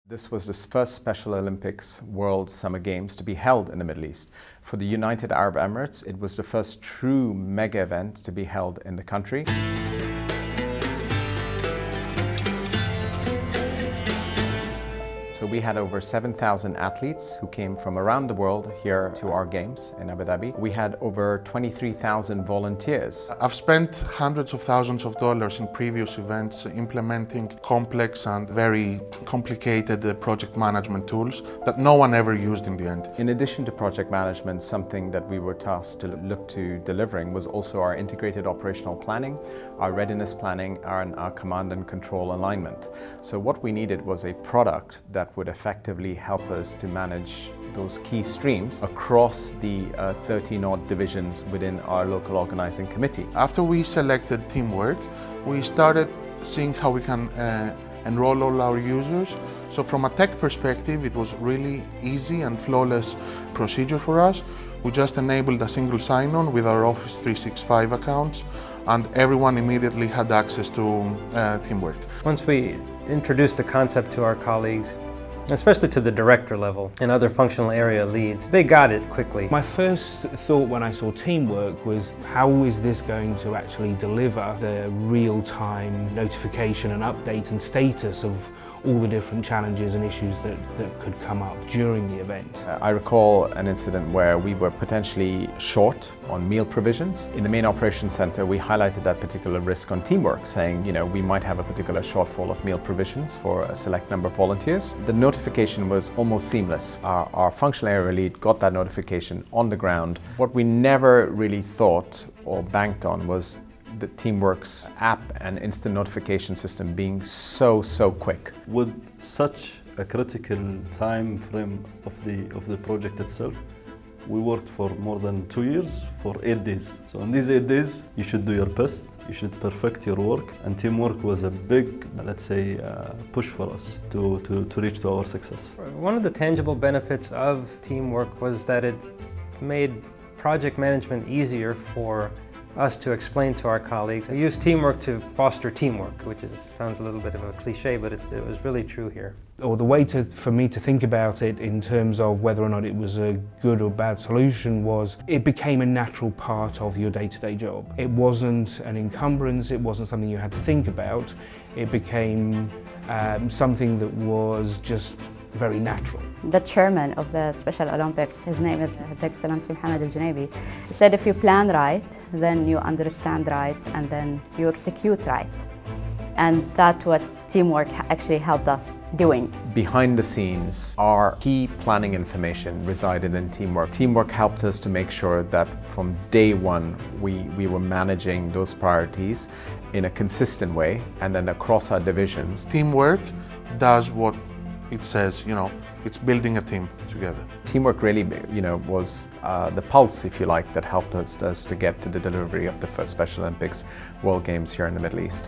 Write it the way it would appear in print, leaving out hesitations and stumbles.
This was the first Special Olympics World Summer Games to be held in the Middle East. For the United Arab Emirates, it was the first true mega event to be held in the country. So we had over 7,000 athletes who came from around the world here to our games in Abu Dhabi. We had over 23,000 volunteers. I've spent hundreds of thousands of dollars in previous events implementing complex and very complicated project management tools that no one ever used in the end. In addition to project management, something that we were tasked to look to delivering was also our integrated operational planning, our readiness planning, and our command and control alignment. So what we needed was a product that would effectively help us to manage those key streams across the 13-odd divisions within our local organizing committee. After we selected Teamwork, we started seeing how we can enroll all our users. So from a tech perspective, it was really easy and flawless procedure for us. We just enabled a single sign-on with our Office 365 accounts, and everyone immediately had access to Teamwork. Once we introduced the concept to our colleagues, especially to the director level and other functional area leads, they got it quickly. My first thought when I saw Teamwork was, how is this going to actually deliver the real-time notification and update and status of all the different challenges and issues that could come up during the event. I recall an incident where we were potentially short on meal provisions. In the main operations center, we highlighted that particular risk on Teamwork, saying, we might have a particular shortfall of meal provisions for a select number of volunteers. The notification was almost seamless. Our functional area lead got that notification on the ground. What we never really thought or banked on was the Teamwork's app and instant notification system being so quick. With such a critical time frame of the project itself, we worked for more than 2 years for 8 days. So in these 8 days, you should do your best, you should perfect your work, and Teamwork was a big, let's say, push for us to reach to our success. One of the tangible benefits of Teamwork was that it made project management easier for us to explain to our colleagues. We use Teamwork to foster teamwork, which sounds a little bit of a cliche, but it was really true here. Or the way for me to think about it in terms of whether or not it was a good or bad solution was, it became a natural part of your day-to-day job. It wasn't an encumbrance, it wasn't something you had to think about. It became something that was just very natural. The chairman of the Special Olympics, his name is His Excellency Mohammed Al-Junaibi, said if you plan right, then you understand right, and then you execute right. And that's what Teamwork actually helped us doing. Behind the scenes, our key planning information resided in Teamwork. Teamwork helped us to make sure that from day one, we were managing those priorities in a consistent way, and then across our divisions. Teamwork does what it says, it's building a team together. Teamwork really, was the pulse, if you like, that helped us to get to the delivery of the first Special Olympics World Games here in the Middle East.